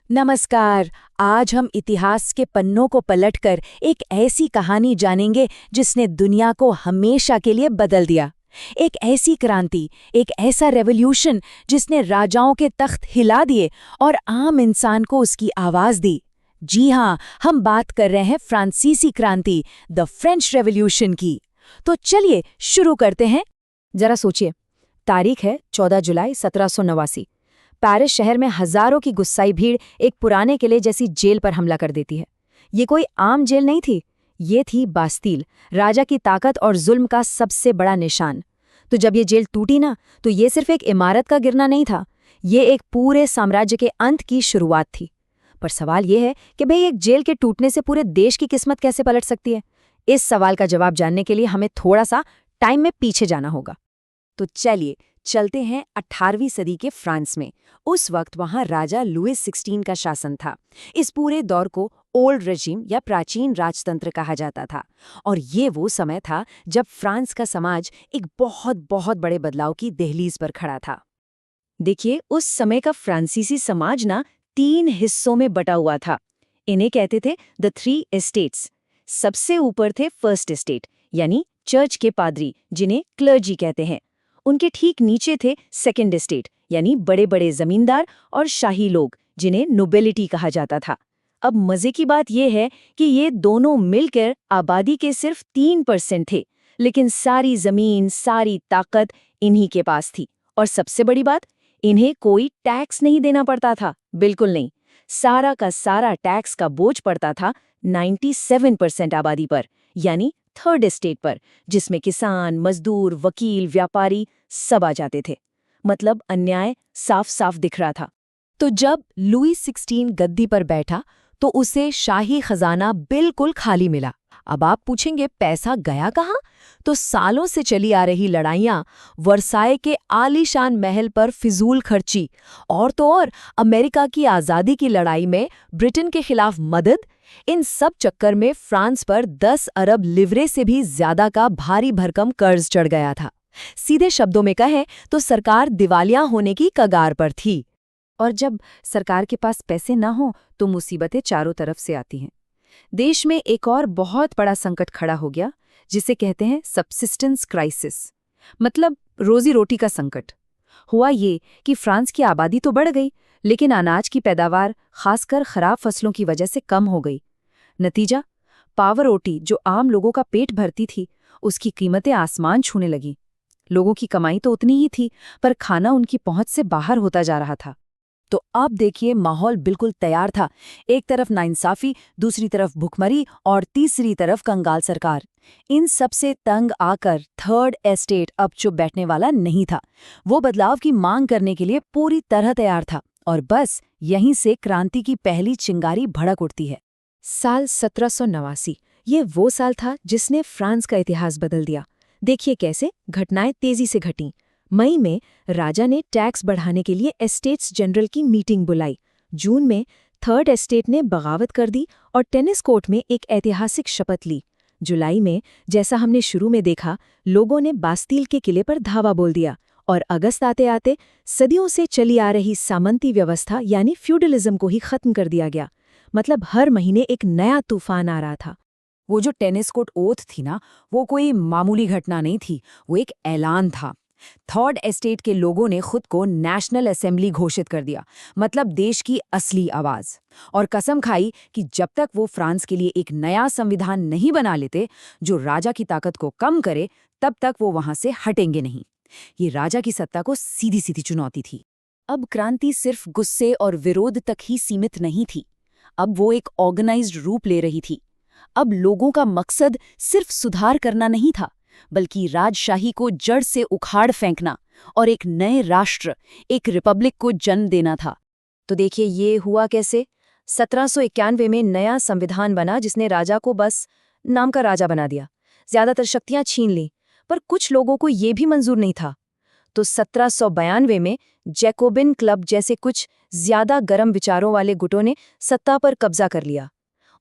नमस्कार। आज हम इतिहास के पन्नों को पलटकर एक ऐसी कहानी जानेंगे जिसने दुनिया को हमेशा के लिए बदल दिया। एक ऐसी क्रांति, एक ऐसा रेवोल्यूशन जिसने राजाओं के तख्त हिला दिए और आम इंसान को उसकी आवाज दी। जी हाँ, हम बात कर रहे हैं फ्रांसीसी क्रांति, द फ्रेंच रेवोल्यूशन की। तो चलिए शुरू करते हैं। जरा सोचिए, तारीख है 14 जुलाई 1789। पेरिस शहर में हजारों की गुस्साई भीड़ एक पुराने किले जैसी जेल पर हमला कर देती है। ये कोई आम जेल नहीं थी, ये थी बास्तील, राजा की ताकत और जुल्म का सबसे बड़ा निशान। तो जब ये जेल टूटी ना, तो ये सिर्फ एक इमारत का गिरना नहीं था, ये एक पूरे साम्राज्य के अंत की शुरुआत थी। पर सवाल ये है कि भाई, एक जेल के टूटने से पूरे देश की किस्मत कैसे पलट सकती है? इस सवाल का जवाब जानने के लिए हमें थोड़ा सा टाइम में पीछे जाना होगा। तो चलिए चलते हैं 18वीं सदी के फ्रांस में। उस वक्त वहां राजा लुइस 16 का शासन था। इस पूरे दौर को ओल्ड रेजिम या प्राचीन राजतंत्र कहा जाता था। और ये वो समय था जब फ्रांस का समाज एक बहुत बहुत बड़े बदलाव की दहलीज पर खड़ा था। देखिए, उस समय का फ्रांसीसी समाज ना 3 हिस्सों में बटा हुआ था। इन्हें कहते थे द 3 एस्टेट्स। सबसे ऊपर थे फर्स्ट एस्टेट, यानी चर्च के पादरी, जिन्हें क्लर्जी कहते हैं। उनके ठीक नीचे थे सेकंड एस्टेट, यानी बड़े बड़े जमींदार और शाही लोग, जिन्हें नोबेलिटी कहा जाता था। अब मजे की बात यह है कि ये दोनों मिलकर आबादी के सिर्फ 3% थे, लेकिन सारी जमीन, सारी ताकत इन्हीं के पास थी। और सबसे बड़ी बात, इन्हें कोई टैक्स नहीं देना पड़ता था, बिल्कुल नहीं। सारा का सारा टैक्स का बोझ पड़ता था 97% आबादी पर, यानी थर्ड एस्टेट पर, जिसमें किसान, मजदूर, वकील, व्यापारी सब आ जाते थे। मतलब अन्याय साफ साफ दिख रहा था। तो जब लुई 16 गद्दी पर बैठा तो उसे शाही खजाना बिल्कुल खाली मिला। अब आप पूछेंगे, पैसा गया कहाँ? तो सालों से चली आ रही लड़ाइयाँ, वर्साए के आलीशान महल पर फिजूल खर्ची, और तो और अमेरिका की आज़ादी की लड़ाई में ब्रिटेन के खिलाफ मदद, इन सब चक्कर में फ्रांस पर 10 अरब लिवरे से भी ज्यादा का भारी भरकम कर्ज चढ़ गया था। सीधे शब्दों में कहें तो सरकार दिवालिया होने की कगार पर थी। और जब सरकार के पास पैसे ना हो तो मुसीबतें चारों तरफ से आती हैं। देश में एक और बहुत बड़ा संकट खड़ा हो गया, जिसे कहते हैं सबसिस्टेंस क्राइसिस, मतलब रोजी रोटी का संकट। हुआ ये कि फ्रांस की आबादी तो बढ़ गई, लेकिन अनाज की पैदावार, खासकर खराब फसलों की वजह से कम हो गई। नतीजा, पावर रोटी जो आम लोगों का पेट भरती थी, उसकी कीमतें आसमान छूने लगी। लोगों की कमाई तो उतनी ही थी, पर खाना उनकी पहुंच से बाहर होता जा रहा था। तो अब देखिए, माहौल बिल्कुल तैयार था। एक तरफ नाइंसाफी, दूसरी तरफ भुखमरी और तीसरी तरफ कंगाल सरकार। इन सब से तंग आकर थर्ड एस्टेट अब चुप बैठने वाला नहीं था। वो बदलाव की मांग करने के लिए पूरी तरह तैयार था। और बस यहीं से क्रांति की पहली चिंगारी भड़क उठती है। साल 1789, ये वो साल था जिसने फ्रांस का इतिहास बदल दिया। देखिए कैसे घटनाएं तेजी से घटीं। मई में राजा ने टैक्स बढ़ाने के लिए एस्टेट्स जनरल की मीटिंग बुलाई। जून में थर्ड एस्टेट ने बगावत कर दी और टेनिस कोर्ट में एक ऐतिहासिक शपथ ली। जुलाई में, जैसा हमने शुरू में देखा, लोगों ने बास्तील के किले पर धावा बोल दिया। और अगस्त आते आते सदियों से चली आ रही सामंती व्यवस्था यानी फ्यूडलिज्म को ही खत्म कर दिया गया। मतलब हर महीने एक नया तूफान आ रहा था। वो जो टेनिस कोर्ट ओथ थी ना, वो कोई मामूली घटना नहीं थी, वो एक ऐलान था। थर्ड एस्टेट के लोगों ने खुद को नेशनल असेंबली घोषित कर दिया, मतलब देश की असली आवाज। और कसम खाई कि जब तक वो फ्रांस के लिए एक नया संविधान नहीं बना लेते जो राजा की ताकत को कम करे, तब तक वो वहां से हटेंगे नहीं। ये राजा की सत्ता को सीधी सीधी चुनौती थी। अब क्रांति सिर्फ गुस्से और विरोध तक ही सीमित नहीं थी, अब वो एक ऑर्गेनाइज्ड रूप ले रही थी। अब लोगों का मकसद सिर्फ सुधार करना नहीं था, बल्कि राजशाही को जड़ से उखाड़ फेंकना और एक नए राष्ट्र, एक रिपब्लिक को जन्म देना था। तो देखिए ये हुआ कैसे। 1791 में नया संविधान बना जिसने राजा को बस नाम का राजा बना दिया, ज्यादातर शक्तियां छीन ली। पर कुछ लोगों को ये भी मंजूर नहीं था। तो 1792 में जैकोबिन क्लब जैसे कुछ ज्यादा गर्म विचारों वाले गुटों ने सत्ता पर कब्जा कर लिया।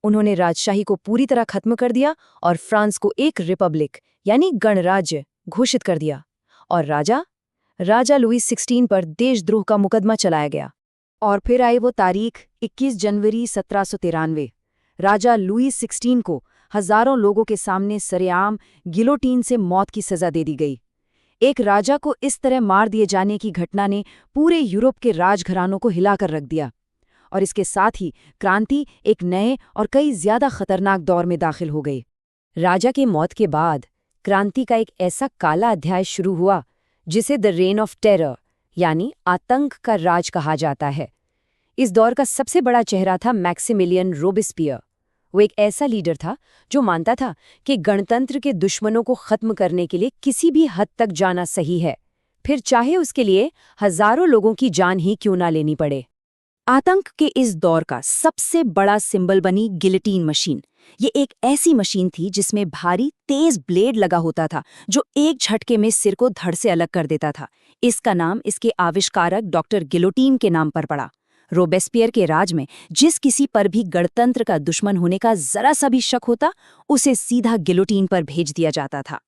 उन्होंने राजशाही को पूरी तरह खत्म कर दिया और फ्रांस को एक रिपब्लिक यानी गणराज्य घोषित कर दिया। और राजा लुई 16 पर देशद्रोह का मुकदमा चलाया गया। और फिर आई वो तारीख 21 जनवरी 1793। राजा लुई 16 को हजारों लोगों के सामने सरेआम गिलोटीन से मौत की सजा दे दी गई। एक राजा को इस तरह मार दिए जाने की घटना ने पूरे यूरोप के राजघरानों को हिलाकर रख दिया, और इसके साथ ही क्रांति एक नए और कई ज्यादा खतरनाक दौर में दाखिल हो गई। राजा की मौत के बाद क्रांति का एक ऐसा काला अध्याय शुरू हुआ जिसे द रेन ऑफ टेरर यानी आतंक का राज कहा जाता है। इस दौर का सबसे बड़ा चेहरा था मैक्सिमिलियन रोबेस्पियर। वो एक ऐसा लीडर था जो मानता था कि गणतंत्र के दुश्मनों को खत्म करने के लिए किसी भी हद तक जाना सही है, फिर चाहे उसके लिए हजारों लोगों की जान ही क्यों ना लेनी पड़े। आतंक के इस दौर का सबसे बड़ा सिंबल बनी गिलोटीन मशीन। ये एक ऐसी मशीन थी जिसमें भारी तेज ब्लेड लगा होता था जो एक झटके में सिर को धड़ से अलग कर देता था। इसका नाम इसके आविष्कारक डॉक्टर गिलोटीन के नाम पर पड़ा। रोबेस्पियर के राज में जिस किसी पर भी गणतंत्र का दुश्मन होने का जरा सा भी शक होता, उसे सीधा गिलोटीन पर भेज दिया जाता था।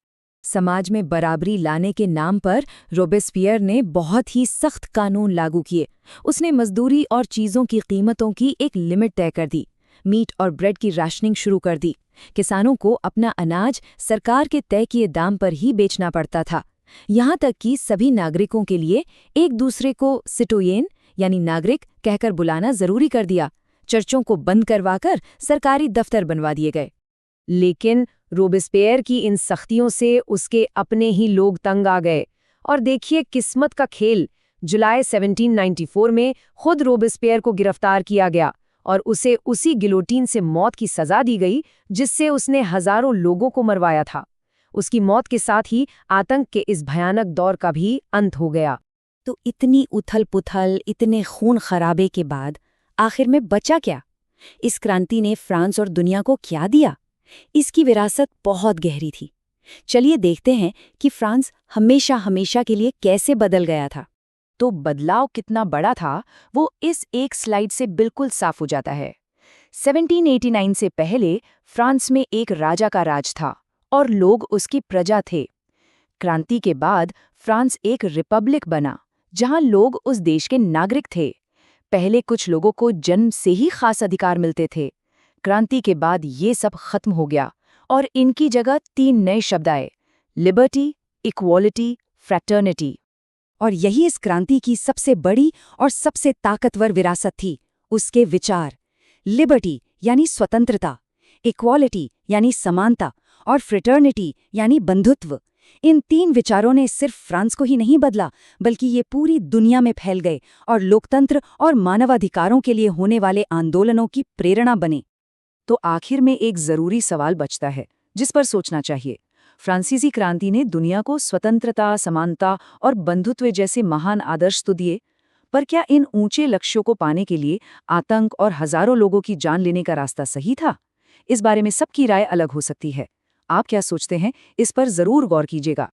समाज में बराबरी लाने के नाम पर रोबेस्पियर ने बहुत ही सख्त कानून लागू किए। उसने मजदूरी और चीज़ों की कीमतों की एक लिमिट तय कर दी, मीट और ब्रेड की राशनिंग शुरू कर दी। किसानों को अपना अनाज सरकार के तय किए दाम पर ही बेचना पड़ता था। यहाँ तक कि सभी नागरिकों के लिए एक दूसरे को सिटोयेन यानी नागरिक कहकर बुलाना जरूरी कर दिया। चर्चों को बंद करवाकर सरकारी दफ्तर बनवा दिए गए। लेकिन रोबेस्पियर की इन सख्तियों से उसके अपने ही लोग तंग आ गए। और देखिए किस्मत का खेल, जुलाई 1794 में खुद रोबेस्पियर को गिरफ्तार किया गया और उसे उसी गिलोटीन से मौत की सजा दी गई जिससे उसने हजारों लोगों को मरवाया था। उसकी मौत के साथ ही आतंक के इस भयानक दौर का भी अंत हो गया। तो इतनी उथल-पुथल, इतने खून खराबे के बाद आखिर में बचा क्या? इस क्रांति ने फ्रांस और दुनिया को क्या दिया? इसकी विरासत बहुत गहरी थी। चलिए देखते हैं कि फ्रांस हमेशा हमेशा के लिए कैसे बदल गया था। तो बदलाव कितना बड़ा था वो इस एक स्लाइड से बिल्कुल साफ हो जाता है। 1789 से पहले फ्रांस में एक राजा का राज था और लोग उसकी प्रजा थे। क्रांति के बाद फ्रांस एक रिपब्लिक बना जहां लोग उस देश के नागरिक थे। पहले कुछ लोगों को जन्म से ही खास अधिकार मिलते थे। क्रांति के बाद ये सब खत्म हो गया और इनकी जगह 3 नए शब्द आए: लिबर्टी, इक्वालिटी, फ्रैटर्निटी। और यही इस क्रांति की सबसे बड़ी और सबसे ताकतवर विरासत थी, उसके विचार। लिबर्टी यानी स्वतंत्रता, इक्वालिटी यानी समानता और फ्रेटर्निटी यानी बंधुत्व। इन 3 विचारों ने सिर्फ फ्रांस को ही नहीं बदला, बल्कि ये पूरी दुनिया में फैल गए और लोकतंत्र और मानवाधिकारों के लिए होने वाले आंदोलनों की प्रेरणा बने। तो आखिर में एक जरूरी सवाल बचता है जिस पर सोचना चाहिए। फ्रांसीसी क्रांति ने दुनिया को स्वतंत्रता, समानता और बंधुत्व जैसे महान आदर्श तो दिए, पर क्या इन ऊंचे लक्ष्यों को पाने के लिए आतंक और हजारों लोगों की जान लेने का रास्ता सही था? इस बारे में सबकी राय अलग हो सकती है। आप क्या सोचते हैं, इस पर जरूर गौर कीजिएगा।